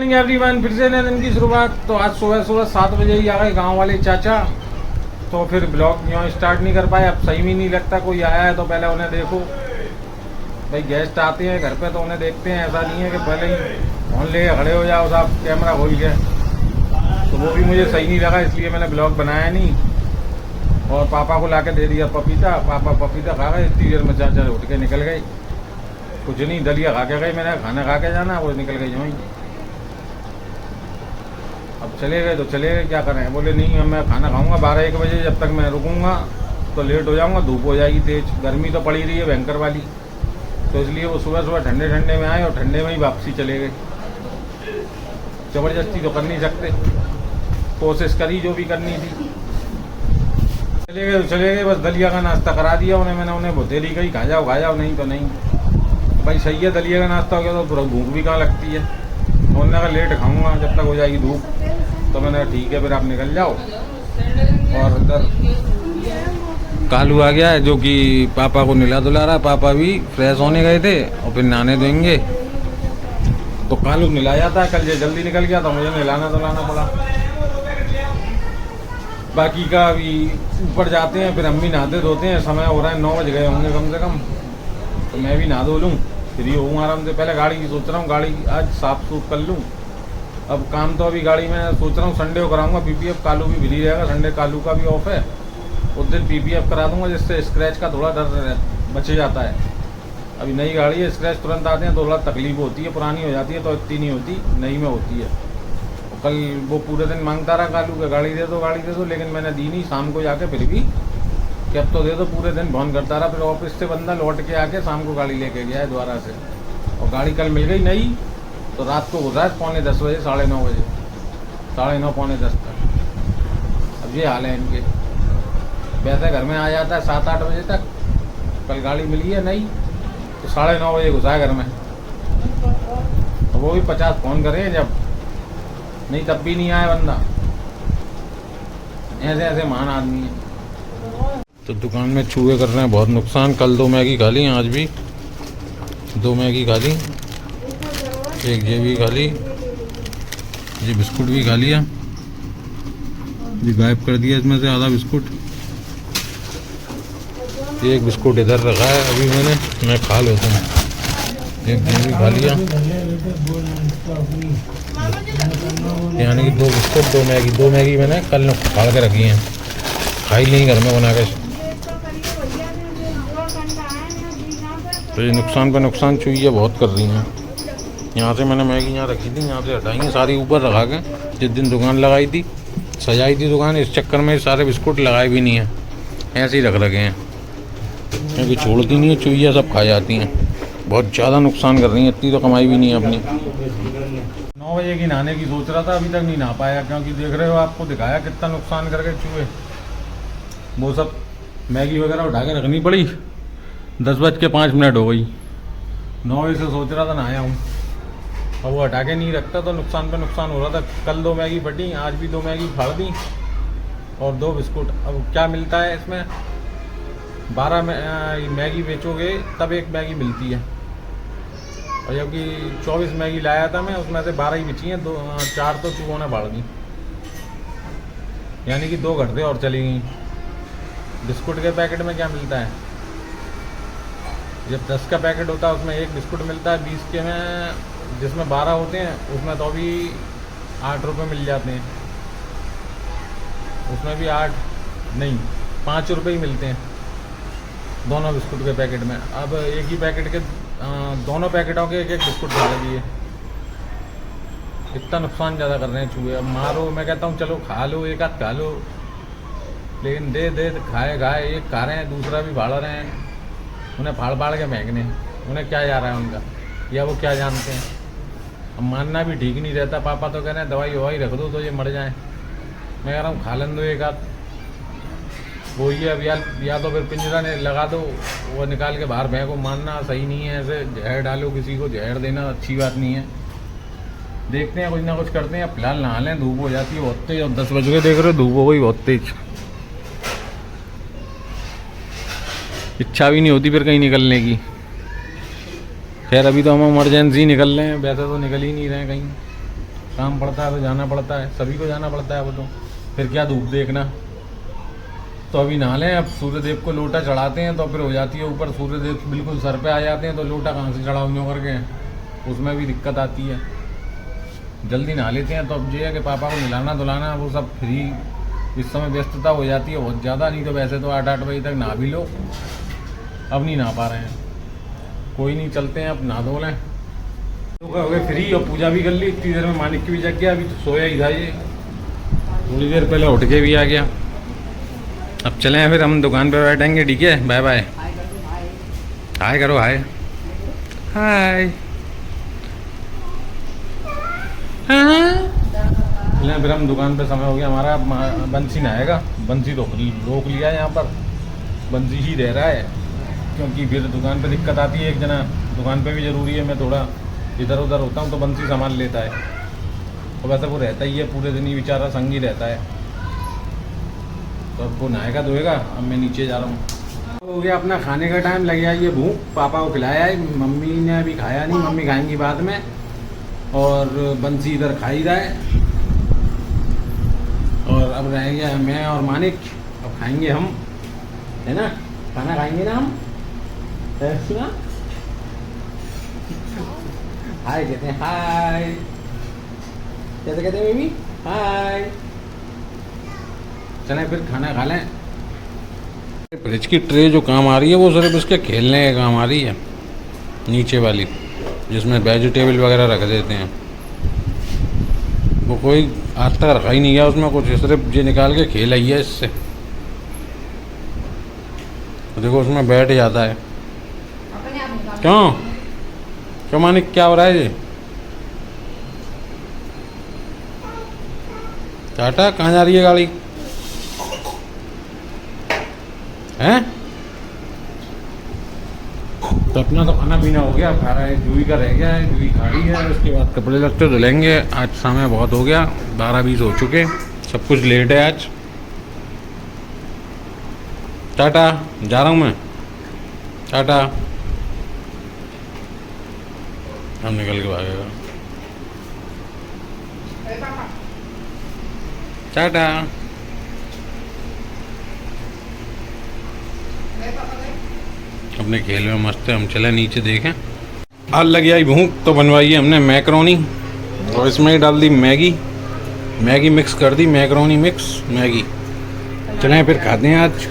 Morning everyone, फिर से नए दिन की शुरुआत। तो आज सुबह सुबह 7 बजे ही आ गए गाँव वाले चाचा। तो फिर ब्लॉग यहाँ स्टार्ट नहीं कर पाए। अब सही भी नहीं लगता, कोई आया है तो पहले उन्हें देखो। भाई गेस्ट आते हैं घर पे तो उन्हें देखते हैं, ऐसा नहीं है कि पहले ही फोन ले खड़े हो जाओ साहब कैमरा खोल के। तो वो भी मुझे सही नहीं लगा, इसलिए मैंने ब्लॉग बनाया नहीं। और पापा को लाके दे दिया पपीता। पापा पपीता खा गए, इतनी देर में चाचा उठ के निकल गए। कुछ नहीं, दलिया खा के गए, मैंने खाना खा के जाना, वो निकल गई वहीं। अब चले गए तो चले गए, क्या करें। बोले नहीं अब मैं खाना खाऊंगा 12-1 बजे, जब तक मैं रुकूंगा तो लेट हो जाऊंगा, धूप हो जाएगी तेज, गर्मी तो पड़ी रही है भयंकर वाली। तो इसलिए वो सुबह सुबह ठंडे ठंडे में आए और ठंडे में ही वापसी चले गए। ज़बरदस्ती तो कर नहीं सकते, कोशिश करी जो भी करनी थी। चले गए तो चले गए, बस दलिया का नाश्ता करा दिया उन्हें मैंने। उन्हें बतेली गई खा जाओ, नहीं तो नहीं। भाई सही है, दलिया का नाश्ता हो गया तो पूरा भूख भी कहाँ लगती है। उन्होंने कहा लेट खाऊंगा जब तक हो जाएगी धूप। तो मैंने ठीक है फिर आप निकल जाओ। और इधर कालू आ गया है जो कि पापा को नहला धुला रहा है। पापा भी फ्रेश होने गए थे और फिर नहाने देंगे। तो कालू नहला जाता है, कल ये जल्दी निकल गया तो मुझे नहलाना धुलाना पड़ा। बाकी का अभी ऊपर जाते हैं, फिर अम्मी नहाते धोते हैं। समय हो रहा है 9 बज गए होंगे कम से कम। तो मैं भी नहा धो लूँ, फ्री होऊँ आराम से। पहले गाड़ी की सोच रहा हूँ, गाड़ी आज साफ सूफ कर लूँ। अब काम तो अभी गाड़ी में सोच रहा हूँ संडे को कराऊंगा पीपीएफ। कालू भी फ्री रहेगा, संडे कालू का भी ऑफ है। उस दिन पीपीएफ करा दूंगा, जिससे स्क्रैच का थोड़ा डर बच जाता है। अभी नई गाड़ी है, स्क्रैच तुरंत आते हैं तो थोड़ा तकलीफ होती है। पुरानी हो जाती है तो इतनी नहीं होती, नई में होती है। कल वो पूरे दिन मांगता रहा कालू के गाड़ी दे दो, लेकिन मैंने दी नहीं। शाम को जाके फिर भी कि अब तो दे दो, पूरे दिन फोन करता रहा। फिर ऑफिस से बंदा लौट के आके शाम को गाड़ी लेके गया है दोबारा से। और गाड़ी कल मिल गई नई, तो रात को घुसा है 9:45 बजे, 9:30 बजे, 9:30 9:45 तक। अब ये हाल है इनके। वैसे घर में आ जाता है 7-8 बजे तक। कल गाड़ी मिली है नई तो 9:30 बजे घुसा है घर में। और वो भी 50 फ़ोन करे जब नहीं, तब भी नहीं आया बंदा। ऐसे ऐसे महान आदमी है। तो दुकान में चूहे कर रहे हैं बहुत नुकसान। कल 2 मैगी खा ली, आज भी 2 मैगी खा ली, 1 ये भी खा ली, ये बिस्कुट भी खा लिया, ये गायब कर दिया इसमें से आधा बिस्कुट। एक बिस्कुट इधर रखा है अभी मैं खा लेता हूँ। एक ये भी खा लिया, यानी कि 2 बिस्कुट 2 मैगी मैंने कल फाड़ के रखी हैं, खाई नहीं घर में बना के। तो ये नुकसान पे नुकसान चुईया बहुत कर रही हैं। यहाँ से मैंने मैगी यहाँ रखी थी, यहाँ से हटाई है सारी ऊपर रखा के। जिस दिन दुकान लगाई थी, सजाई थी दुकान, इस चक्कर में सारे बिस्कुट लगाए भी नहीं हैं, ऐसे ही रख रखे हैं। क्योंकि छोड़ती नहीं है चुईया, सब खा जाती हैं। बहुत ज़्यादा नुकसान कर रही हैं, इतनी तो कमाई भी नहीं है अपनी। 9 बजे की नहाने की सोच रहा था, अभी तक नहीं नहा पाया। क्योंकि देख रहे हो, आपको दिखाया कितना नुकसान करके चूहे। वो सब मैगी वगैरह उठा के रखनी पड़ी। 10:05 हो गई। 9 बजे से सोच रहा था नहाया हूँ, और वो हटा के नहीं रखता तो नुकसान पे नुकसान हो रहा था। कल 2 मैगी फटी, आज भी 2 मैगी फाड़ दी और 2 बिस्कुट। अब क्या मिलता है इसमें, 12 मैगी बेचोगे तब 1 मैगी मिलती है। और जबकि 24 मैगी लाया था मैं, उसमें से 12 ही बची हैं, 4 तो चूहों ने फाड़ दी। यानी कि 2 घंटे और चली गई। बिस्कुट के पैकेट में क्या मिलता है, जब 10 का पैकेट होता है उसमें 1 बिस्कुट मिलता है। 20 के में जिसमें 12 होते हैं उसमें तो अभी 8 रुपये मिल जाते हैं। उसमें भी 8 नहीं 5 रुपये ही मिलते हैं दोनों बिस्कुट के पैकेट में। अब एक ही पैकेट के दोनों पैकेटों के 1-1 बिस्कुट खा दिए। इतना नुकसान ज़्यादा कर रहे हैं चूहे। अब मारो, मैं कहता हूँ चलो खा लो, 1 आध खा लो, लेकिन दे खाए 1 खा रहे हैं, दूसरा भी फाड़ रहे हैं। उन्हें फाड़ के फेंकने, उन्हें क्या जा रहा है उनका, या वो क्या जानते हैं। अब मानना भी ठीक नहीं रहता। पापा तो कह रहे हैं दवाई ववाई रख दो तो ये मर जाएं। मैं कह रहा हूँ खा लें दो 1 आध। वो ही अब या तो फिर पिंजरा ने लगा दो, वो निकाल के बाहर फेंको। मानना सही नहीं है, ऐसे जहर डालो किसी को, जहर देना अच्छी बात नहीं है। देखते हैं, कुछ ना कुछ करते हैं। फिलहाल नहा लें, धूप हो जाती है बहुत तेज। और 10 बज गए, देख रहे हो धूप हो गई बहुत तेज। इच्छा भी नहीं होती फिर कहीं निकलने की। खैर अभी तो हम इमरजेंसी निकल रहे हैं, वैसे तो निकल ही नहीं रहे हैं कहीं। काम पड़ता है तो जाना पड़ता है, सभी को जाना पड़ता है। वो तो फिर क्या धूप देखना। तो अभी नहा लें, अब सूर्यदेव को लोटा चढ़ाते हैं तो फिर हो जाती है ऊपर, सूर्यदेव बिल्कुल सर पे आ जाते हैं तो लोटा कहाँ से चढ़ाऊँ यूँ करके, उसमें भी दिक्कत आती है। जल्दी नहा लेते हैं। तो अब ये है कि पापा को नहलाना धुलाना वो सब फ्री, इस समय व्यस्तता हो जाती है बहुत ज़्यादा। नहीं तो वैसे तो 8-8 बजे तक नहा भी लो, अब नहीं नहा पा रहे हैं। कोई नहीं, चलते हैं अब नहा धो लें। तो हो गए फ्री और पूजा भी कर ली। इतनी देर में मानिक की भी जग गया, अभी तो सोया ही था ये, थोड़ी देर पहले उठ के भी आ गया। अब चले हैं फिर हम दुकान पे बैठेंगे, ठीक है। Bye bye. हाय करो, हाय हाय। चलें फिर हम दुकान पे, समय हो गया हमारा। बंसी नहाएगा, बंसी रोक लिया है यहाँ पर, बंसी ही रह रहा है क्योंकि फिर दुकान पे दिक्कत आती है। एक जना दुकान पे भी ज़रूरी है, मैं थोड़ा इधर उधर होता हूँ तो बंसी संभाल लेता है। तो वैसे वो रहता ही है पूरे दिन ही, बेचारा संग ही रहता है। तो अब वो नहाएगा धोएगा, अब मैं नीचे जा रहा हूँ। हो गया अपना खाने का टाइम, लग गया ये भूख। पापा को खिलाया है, मम्मी ने अभी खाया नहीं, मम्मी खाएंगी बाद में। और बंसी इधर खा ही रहा है। और अब रह गया मैं और मानिक, अब खाएंगे हम, है ना, खाना खाएंगे ना हम। सुना हाय कहते हैं, हाय कैसे कहते हैं बेबी, हाय। चलें फिर खाना खा लें। फ्रिज की ट्रे जो काम आ रही है वो सिर्फ इसके खेलने के काम आ रही है, नीचे वाली जिसमें वेजिटेबल वगैरह रख देते हैं। वो कोई आज तक रखा ही नहीं गया उसमें कुछ, सिर्फ ये निकाल के खेल आई है इससे। तो देखो उसमें बैठ जाता है। क्यों क्यों मानिक, क्या हो रहा है ये? टाटा, कहाँ जा रही है गाड़ी? हैं? तो अपना तो खाना पीना हो गया, खा रहा है, जूही का रह गया है, जूही खा रही है। उसके बाद कपड़े लगते धुलेंगे। आज समय बहुत हो गया, 12-20 हो चुके, सब कुछ लेट है आज। टाटा, जा रहा हूँ मैं, टाटा। हम निकल के भागेगा, टाटा। अपने खेल में मस्त है। हम चले नीचे देखें। आज लगी आई भूख तो बनवाई है हमने मैकरोनी, और इसमें ही डाल दी मैगी मिक्स कर दी, मैकरोनी मिक्स मैगी। चलें फिर खाते हैं। आज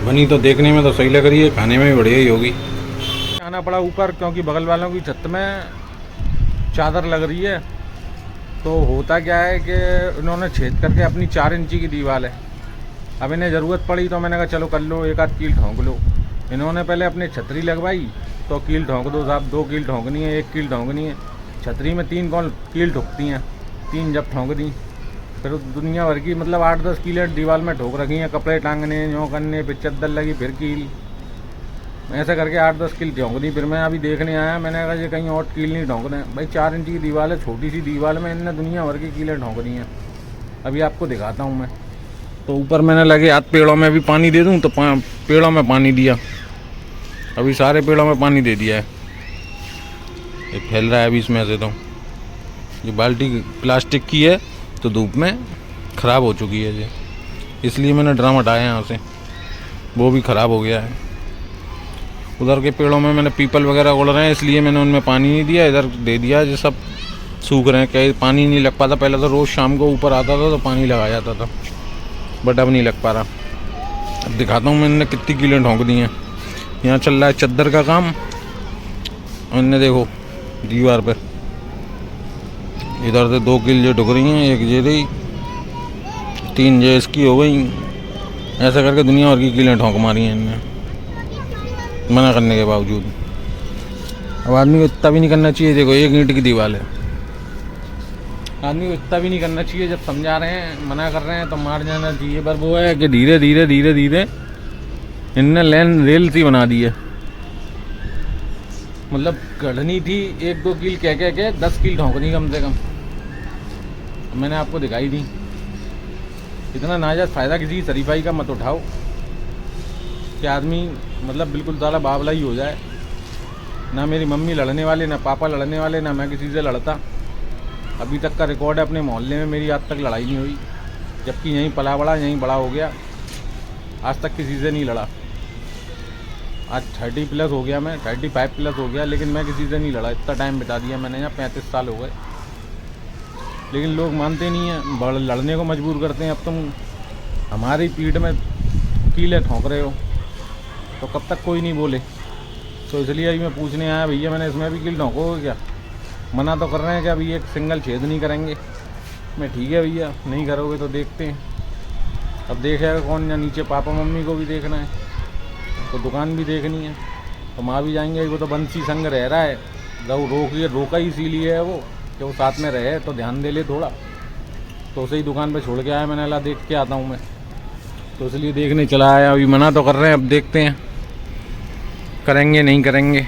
बनी तो देखने में तो सही लग रही है, खाने में भी बढ़िया ही होगी। आना पड़ा ऊपर क्योंकि बगल वालों की छत में चादर लग रही है। तो होता क्या है कि उन्होंने छेद करके, अपनी 4 इंची की दीवार है, अब इन्हें ज़रूरत पड़ी तो मैंने कहा चलो कर लो, एक आध कील ठोंक लो। इन्होंने पहले अपने छतरी लगवाई तो कील ठोंक दो साहब, 2 कील ठोंकनी है, 1 कील ठोंकनी है। छतरी में 3 कौन कील ठोकती हैं, 3 जब ठोंक दी फिर दुनिया भर की मतलब 8-10 कीलें दीवार में ठोक रखी हैं, कपड़े टांगने, यूँ करने, फिर चद्दर लगी, फिर कील, ऐसा करके 8-10 कील ठोंक दी। फिर मैं अभी देखने आया, मैंने कहा ये कहीं और कील नहीं ठोंक दें भाई, 4 इंची की दीवार है, छोटी सी दीवार में इनने दुनिया भर की कीलें ठोंक दी हैं। अभी आपको दिखाता हूँ मैं। तो ऊपर मैंने लगे हाथ पेड़ों में भी पानी दे दूँ, तो पेड़ों में पानी दिया, अभी सारे पेड़ों में पानी दे दिया है। ये फैल रहा है अभी इसमें से। तो ये बाल्टी प्लास्टिक की है तो धूप में ख़राब हो चुकी है ये, इसलिए मैंने ड्रम हटाया यहाँ से, वो भी ख़राब हो गया है। उधर के पेड़ों में मैंने पीपल वगैरह उड़ रहे हैं, इसलिए मैंने उनमें पानी नहीं दिया, इधर दे दिया। जो सब सूख रहे हैं, कहीं पानी नहीं लग पाता। पहले तो रोज़ शाम को ऊपर आता था तो पानी लगाया जाता था, बट अब नहीं लग पा रहा। अब दिखाता हूँ मैंने कितनी कीलें ठोंक दी हैं। यहाँ चल रहा है चद्दर का काम, और इनने देखो दीवार पे इधर से 2 कील जो ढुक रही हैं, 1 ये रही, 3 ये इसकी हो गई। ऐसा करके दुनिया भर की कीलें ठोंक मारी हैं इनने, मना करने के बावजूद। अब आदमी को इतना भी नहीं करना चाहिए। देखो 1 ईंट की दीवार है, आदमी को इतना भी नहीं करना चाहिए। जब समझा रहे हैं, मना कर रहे हैं तो मार जाना चाहिए। पर वो है कि धीरे धीरे इनने रेल सी बना दी है। मतलब गढ़नी थी 1-2 कील कह के 10 कील ठोंकनी कम से कम, मैंने आपको दिखाई दी। इतना नाजायज़ फ़ायदा किसी शरीफाई का मत उठाओ कि आदमी मतलब बिल्कुल सारा बावला ही हो जाए। ना मेरी मम्मी लड़ने वाले, ना पापा लड़ने वाले, ना मैं किसी से लड़ता। अभी तक का रिकॉर्ड है अपने मोहल्ले में, मेरी आज तक लड़ाई नहीं हुई, जबकि यहीं पला बड़ा, यहीं बड़ा हो गया, आज तक किसी से नहीं लड़ा। आज 30 प्लस हो गया, मैं 35 प्लस हो गया, लेकिन मैं किसी से नहीं लड़ा। इतना टाइम बिता दिया मैंने यहाँ, 35 साल हो गए, लेकिन लोग मानते नहीं हैं, बड़ लड़ने को मजबूर करते हैं। अब तुम हमारी पीठ में कीले ठोंक रहे हो तो कब तक कोई नहीं बोले। तो इसलिए अभी मैं पूछने आया, भैया मैंने इसमें भी कील ठोंकोगे क्या? मना तो कर रहे हैं कि अभी एक सिंगल छेद नहीं करेंगे। मैं ठीक है भैया, नहीं करोगे तो देखते हैं। अब देखेगा कौन, या नीचे पापा मम्मी को भी देखना है, तो दुकान भी देखनी है, तो माँ भी जाएंगे। वो तो बंसी संग रह रहा है, जब रोका ही इसीलिए है वो कि वो साथ में रहे तो ध्यान दे ले थोड़ा। तो उसे ही दुकान पे छोड़ के आया मैंने, ला देख के आता हूँ मैं, तो इसलिए देखने चला आया। अभी मना तो कर रहे हैं, अब देखते हैं करेंगे नहीं करेंगे।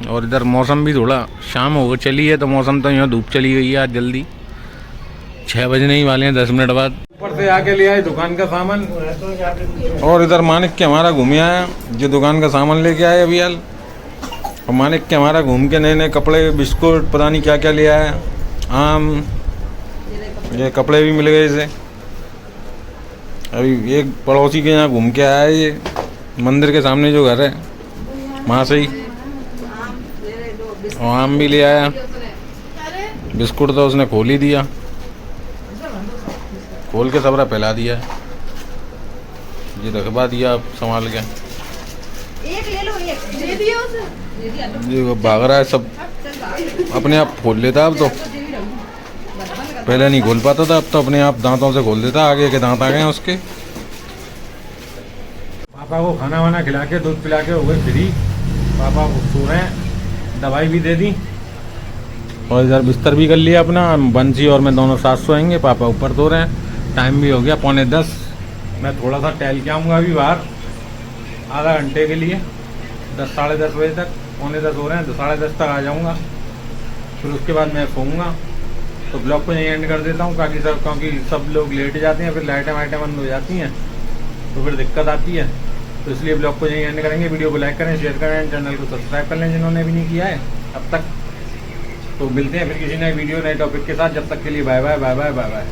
और इधर मौसम भी थोड़ा शाम हो गई चली है, तो मौसम तो यहाँ धूप चली गई है आज जल्दी, 6 बजने ही वाले हैं 10 मिनट बाद। ऊपर से आके ले आए दुकान का सामान, और इधर मानिक के हमारा घूम आया, जो दुकान का सामान लेके आए अभी हाल। और मानिक के हमारा घूम के नए नए कपड़े, बिस्कुट, पता नहीं क्या क्या ले आया, आम, ये कपड़े भी मिल गए इसे। अभी एक पड़ोसी के यहाँ घूम के आया है, ये मंदिर के सामने जो घर है वहाँ से ही, और आम भी ले आया। बिस्कुट तो उसने खोल ही दिया, खोल के सबरा फैला दिया, ये रखवा दिया संभाल के। एक ले लो, एक दे दिया उसे, ये भाग रहा है सब, अपने आप खोल लेता अब तो, पहले नहीं खोल पाता था, अब तो अपने आप दांतों से खोल देता। आगे के दांत आ गए हैं उसके। पापा को खाना वाना खिला के, दूध पिला के हो गए फ्री। पापा सो रहे हैं, दवाई भी दे दी, और इधर बिस्तर भी कर लिया अपना। बंसी और मैं दोनों साथ सोएंगे, पापा ऊपर सो रहे हैं। टाइम भी हो गया 9:45। मैं थोड़ा सा टहल के आऊँगा अभी बाहर, आधा घंटे के लिए, 10 साढ़े 10 बजे तक, 9:45 हो रहे हैं, तो 10:30 तक आ जाऊँगा। फिर उसके बाद मैं सोऊंगा। तो ब्लॉग को यहीं एंड कर देता हूँ, क्योंकि सब लोग लेट जाते हैं, फिर लाइटें वाइटें बंद हो जाती हैं, तो फिर दिक्कत आती है। तो इसलिए ब्लॉग को यहीं एंड करेंगे। वीडियो को लाइक करें, शेयर करें, चैनल को सब्सक्राइब कर लें जिन्होंने भी नहीं किया है अब तक। तो मिलते हैं फिर किसी नए वीडियो, नए टॉपिक के साथ। जब तक के लिए bye bye bye bye bye bye.